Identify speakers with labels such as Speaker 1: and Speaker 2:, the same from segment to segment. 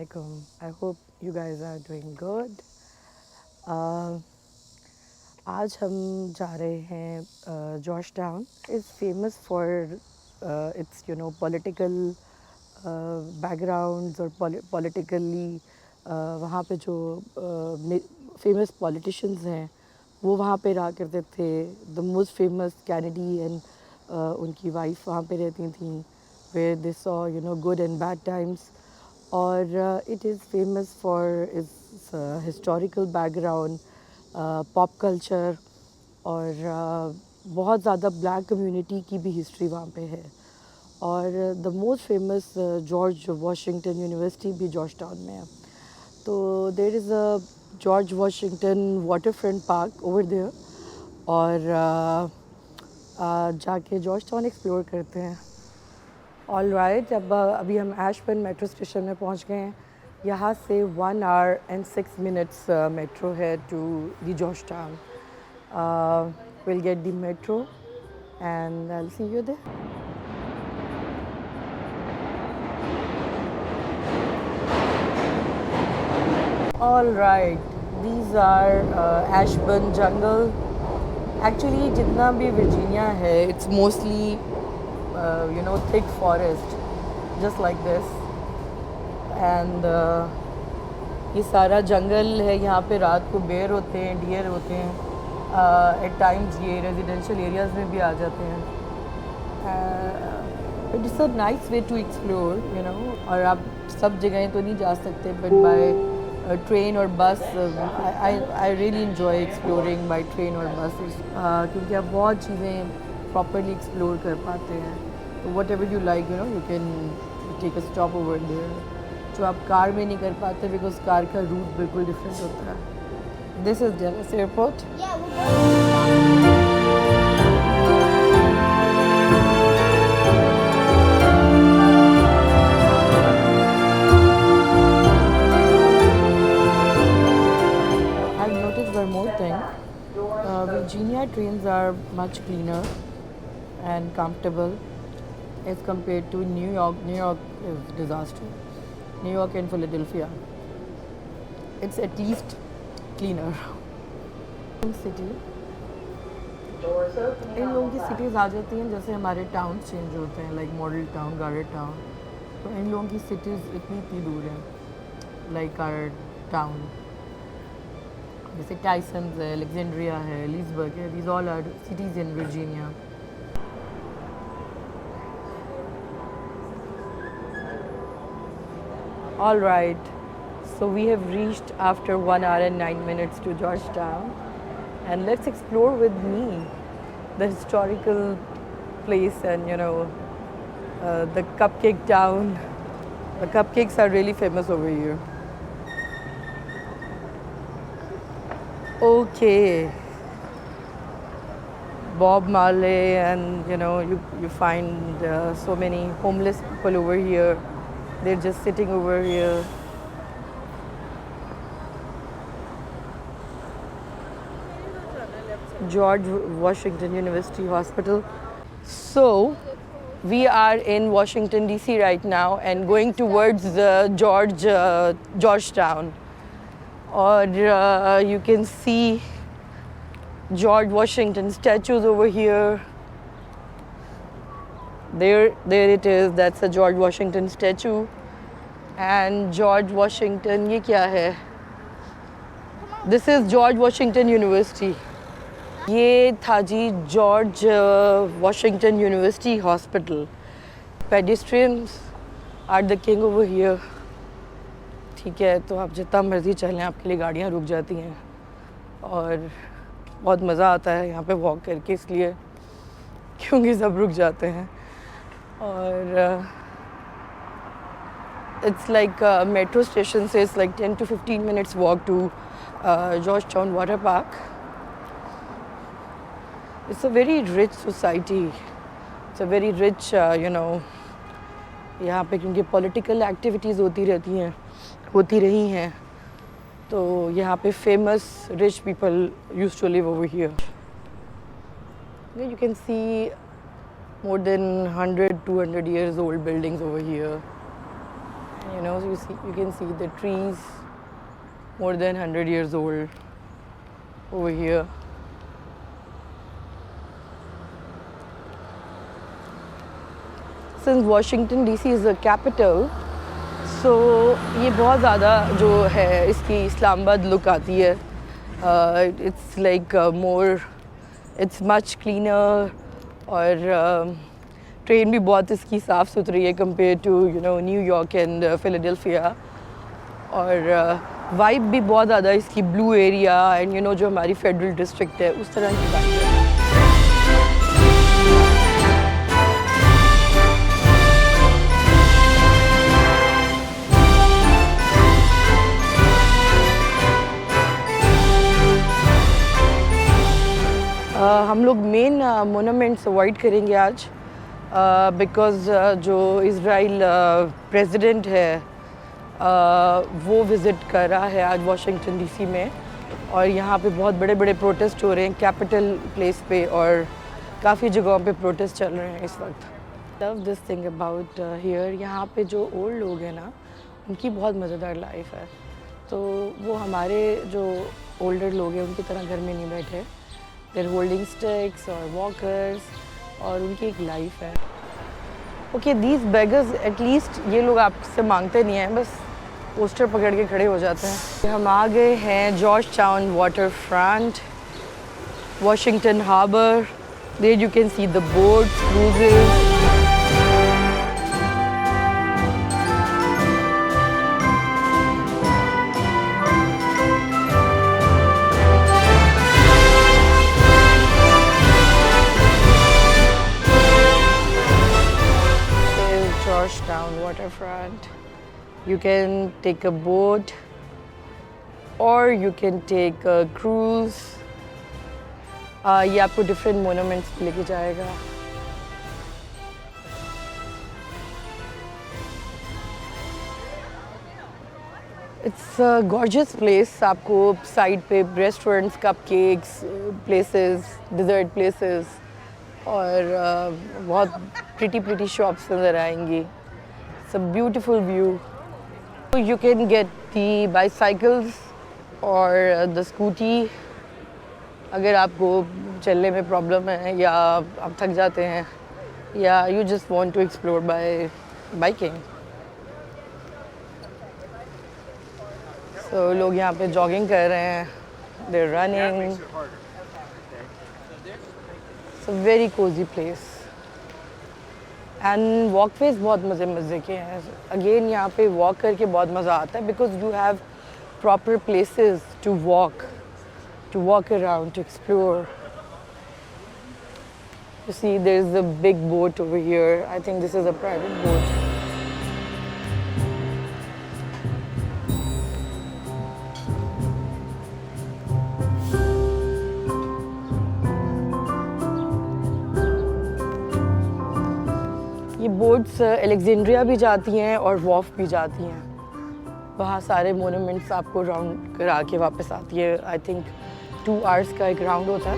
Speaker 1: Assalamualaikum. I hope you guys are doing good. आज हम जा रहे हैं George town is famous for its political backgrounds और पॉलिटिकली वहाँ पे जो फेमस पॉलिटिशियंस हैं वो वहाँ पे रहा करते थे. The most famous Kennedy and उनकी वाइफ वहाँ पे रहती थी, where they saw good and bad times. और it is famous for its historical background, pop culture और बहुत ज़्यादा ब्लैक कम्युनिटी की भी हिस्ट्री वहाँ पे है. और the most famous George Washington University भी जॉर्ज टाउन में है. तो there is a George Washington water front park over there. और जाके जॉर्ज टाउन एक्सप्लोर करते हैं. ऑल राइट, अभी हम एशबर्न मेट्रो स्टेशन में पहुंच गए हैं. यहाँ से 1 hour and 6 minutes मेट्रो है to the Georgetown. Will get the metro and I will see you there. All right, these are Ashburn jungle. Actually जितना भी वर्जीनिया है it's mostly thick forest just like this. and ये सारा जंगल है. यहाँ पे रात को बेर होते हैं, डियर होते हैं. एट टाइम्स ये रेजिडेंशियल एरियाज़ में भी आ जाते हैं. It is a nice way to explore और आप सब जगह तो नहीं जा सकते, बट बाय ट्रेन और बस I really enjoy exploring by train और बसेस, क्योंकि आप बहुत चीज़ें प्रॉपरली एक्सप्लोर कर पाते हैं. तो whatever you like you can take a stop over there, जो आप कार में नहीं कर पाते बिकॉज कार का रूट बिल्कुल डिफरेंट होता है. This is Dallas airport. I've noticed one more thing. Virginia trains are much cleaner and comfortable as compared to New York. New York is disaster. New York and Philadelphia. It's at least cleaner. City. इन लोगों की cities आ जाती हैं जैसे हमारे town change होते हैं, like model town, garden town. तो इन लोगों की सिटीज़ इतनी दूर हैं, लाइक आवर टाउन. जैसे टाइसन्स है, अलेक्जेंड्रिया है, लीसबर्ग है. These all are cities in Virginia. All right, so we have reached after 1 hour and 9 minutes to Georgetown, and let's explore with me the historical place and the cupcake town. The cupcakes are really famous over here. Okay, Bob Marley, and you find so many homeless people over here. They're just sitting over here. George Washington University Hospital. So, we are in Washington DC right now and going towards Georgetown. Or you can see George Washington statues over here. There it is. That's a George Washington statue. And George Washington, ये क्या है? This is George Washington University. ये था जी George Washington University Hospital. Pedestrians are the king over here. ठीक है, तो आप जितना मर्ज़ी चलें, आपके लिए गाड़ियाँ रुक जाती हैं और बहुत मज़ा आता है यहाँ पे वॉक करके, इसलिए क्योंकि सब रुक जाते हैं. और it's like a metro station, so it's like 10 to 15 minutes walk to Georgetown Water Park. It's a very rich society. It's a very rich, यहाँ पे क्योंकि political activities होती रही हैं, तो यहाँ पे famous rich people used to live over here. You can see more than 100, 200 years old buildings over here. know, you can see the trees more than 100 years old over here. Since Washington DC is the capital, so ये बहुत ज़्यादा जो है इसकी Islamabad look आती है. It's like more, it's much cleaner और train भी बहुत इसकी साफ़ सुथरी है compare to New York and Philadelphia. और वाइब भी बहुत ज़्यादा इसकी ब्लू एरिया एंड जो हमारी फेडरल डिस्ट्रिक्ट है उस तरह की वाइब है. हम लोग मेन मोनूमेंट्स अवॉइड करेंगे आज बिकॉज़ जो इज़राइल प्रेसिडेंट है वो विज़िट कर रहा है आज वाशिंगटन डीसी में. और यहाँ पे बहुत बड़े बड़े प्रोटेस्ट हो रहे हैं कैपिटल प्लेस पे और काफ़ी जगहों पे प्रोटेस्ट चल रहे हैं इस वक्त. Love this thing about here, यहाँ पे जो ओल्ड लोग हैं ना उनकी बहुत मज़ेदार लाइफ है. तो वो हमारे जो ओल्डर लोग हैं उनकी तरह घर में नहीं बैठे. देर होल्डिंग स्टिक्स और वॉकर्स और उनकी एक लाइफ है. ओके, दीज बेगर्स एटलीस्ट ये लोग आपसे मांगते नहीं हैं, बस पोस्टर पकड़ के खड़े हो जाते हैं. हम आ गए हैं Georgetown waterfront, Washington Harbour. There you can see the boats, cruises. Georgetown waterfront. You can take a boat or you can take a cruise. ये आपको different monuments पे लेके जाएगा. It's a gorgeous place. आपको side पे restaurants, cupcakes, places, dessert places और बहुत pretty shops नज़र आएंगी. It's a beautiful view. You can get the bicycles or the scooty. अगर आपको चलने में प्रॉब्लम है या आप थक जाते हैं या you just want to explore by biking. So लोग यहाँ पे jogging कर रहे हैं. They're running. It's a very cozy place. And walkways बहुत मज़े के हैं. Again यहाँ पे walk करके बहुत मज़ा आता है because you have proper places to walk around, to explore. You see, there's a big boat over here. I think this is a private boat. ये बोट्स अलेक्जेंड्रिया भी जाती हैं और वॉफ भी जाती हैं. वहाँ सारे मोनूमेंट्स आपको राउंड करा के वापस आती है. आई थिंक 2 hours का एक राउंड होता है.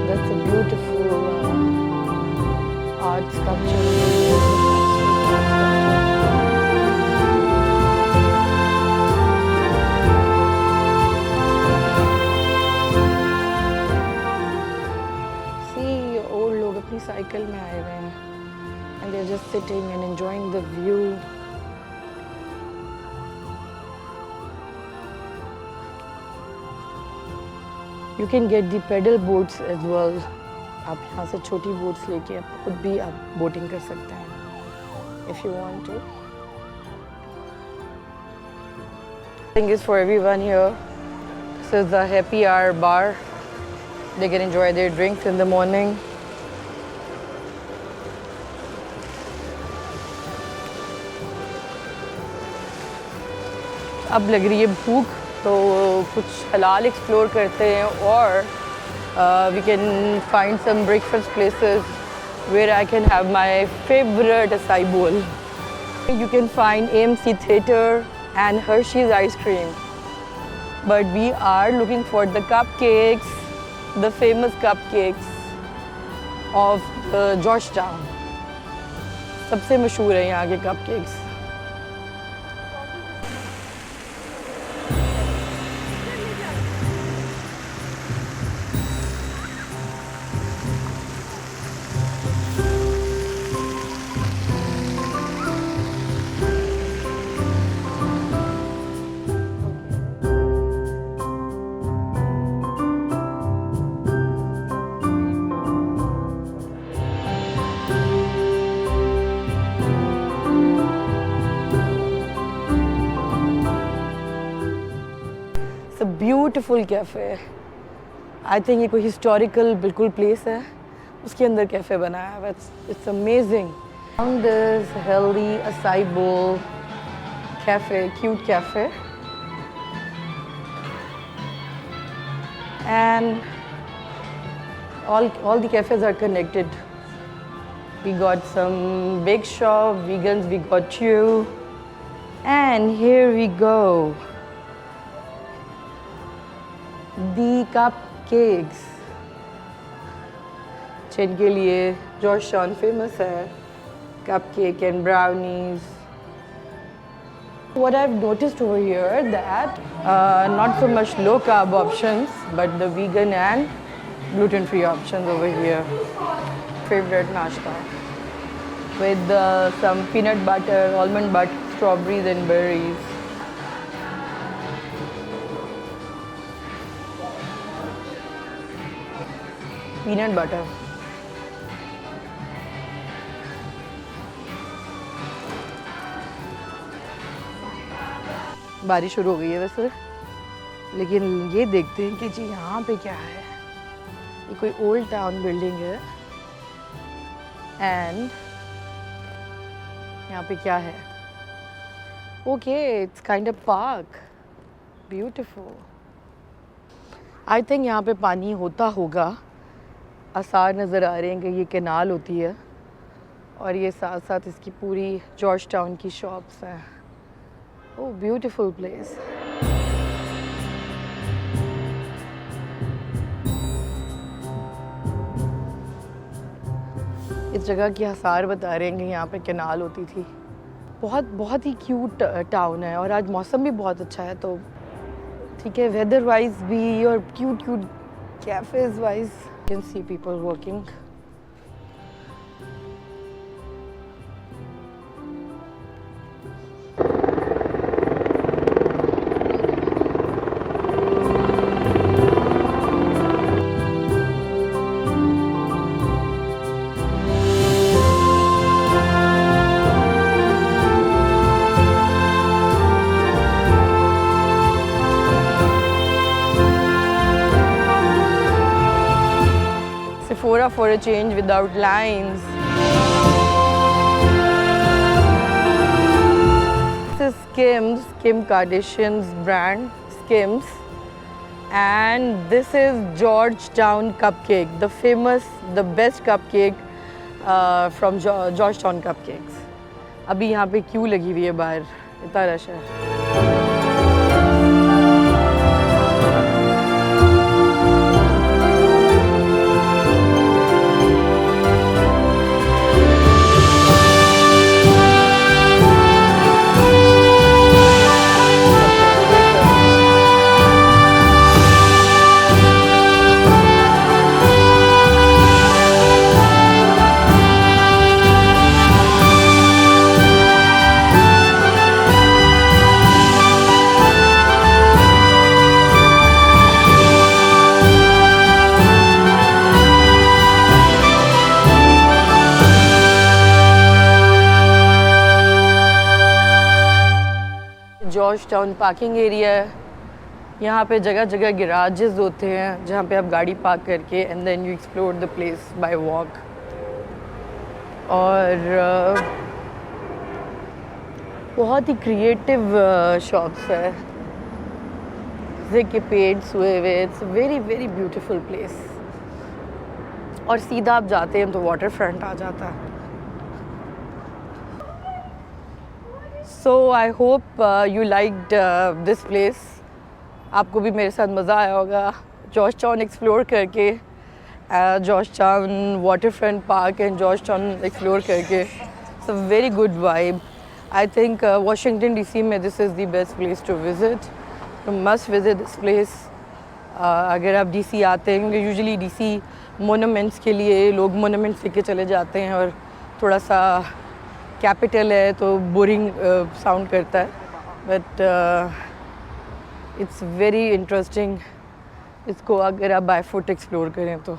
Speaker 1: That's a beautiful art sculpture. Cycle में आए हुए हैं and they're just sitting and enjoying the view. You can get the pedal boats as well. आप यहाँ से छोटी बोट्स लेके आप खुद भी आप बोटिंग कर सकते हैं if you want to. Thing is for everyone here. This is the happy hour bar. They can enjoy their drinks in the morning. अब लग रही है भूख तो कुछ हलाल एक्सप्लोर करते हैं और we can find some breakfast places where I can have my favorite acai bowl. You can find AMC Theatre and Hershey's ice cream. But we are looking for the cupcakes the famous cupcakes of Georgetown. सबसे मशहूर है यहाँ के cupcakes. It's a beautiful cafe. I think ये कोई historical बिल्कुल place है, उसके अंदर cafe बनाया है. It's amazing. Found this healthy acai bowl cafe, cute cafe, and all the cafes are connected. We got some bake shop, vegans. We got you, and here we go. The cupcakes, जिनके लिए Georgetown famous है, cupcake and brownies. What I've noticed over here that not so much low carb options, but the vegan and gluten-free options over here. Favorite nashta with some peanut butter, almond butter, strawberries and berries. Peanut butter. बारिश शुरू हो गई है वैसे, लेकिन ये देखते हैं कि जी यहाँ पे क्या है. ये कोई ओल्ड टाउन बिल्डिंग है एंड यहाँ पे क्या है. Okay, it's kind of park. Beautiful. I think यहाँ पे पानी होता होगा. आसार नज़र आ रहे हैं कि ये कैनाल होती है और ये साथ साथ इसकी पूरी जॉर्जटाउन की शॉप्स हैं. ओह, ब्यूटीफुल प्लेस. इस जगह की आसार बता रहे हैं कि यहाँ पे कैनाल होती थी. बहुत ही क्यूट टाउन है और आज मौसम भी बहुत अच्छा है, तो ठीक है, वेदर वाइज भी और cute cafes wise. You can see people working. Sephora for a change without lines. This is Skims, Kim Kardashian's brand, Skims. And this is Georgetown Cupcake, the best cupcake from Georgetown Cupcakes. अभी यहाँ पे Q लगी हुई है बाहर, इतना rush है. Georgetown parking area है. यहाँ पे जगह जगह गैराजेस होते हैं जहाँ पे आप गाड़ी पार्क करके and then you explore the place by walk. और बहुत ही क्रिएटिव शॉप्स है, के पेड्स हुए हुए. It's very beautiful place. और सीधा आप जाते हैं तो वाटर फ्रंट आ जाता है. So I hope you liked this place. आपको भी मेरे साथ मज़ा आया होगा. जॉर्ज एक्सप्लोर करके, Georgetown water front Park and Georgetown explore करके, it's a very good vibe. I think Washington DC में this is the best place to visit. You must visit this place. अगर आप DC आते हैं, क्योंकि usually DC monuments के लिए लोग मोनूमेंट्स लेके चले जाते हैं और थोड़ा सा कैपिटल है तो बोरिंग साउंड करता है, बट इट्स वेरी इंटरेस्टिंग इसको अगर आप बाय फुट एक्सप्लोर करें तो.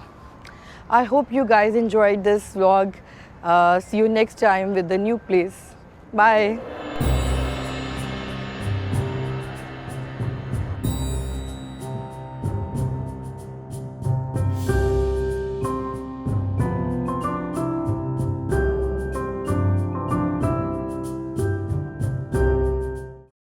Speaker 1: I hope you guys enjoyed this vlog. See you next time with a new place. Bye.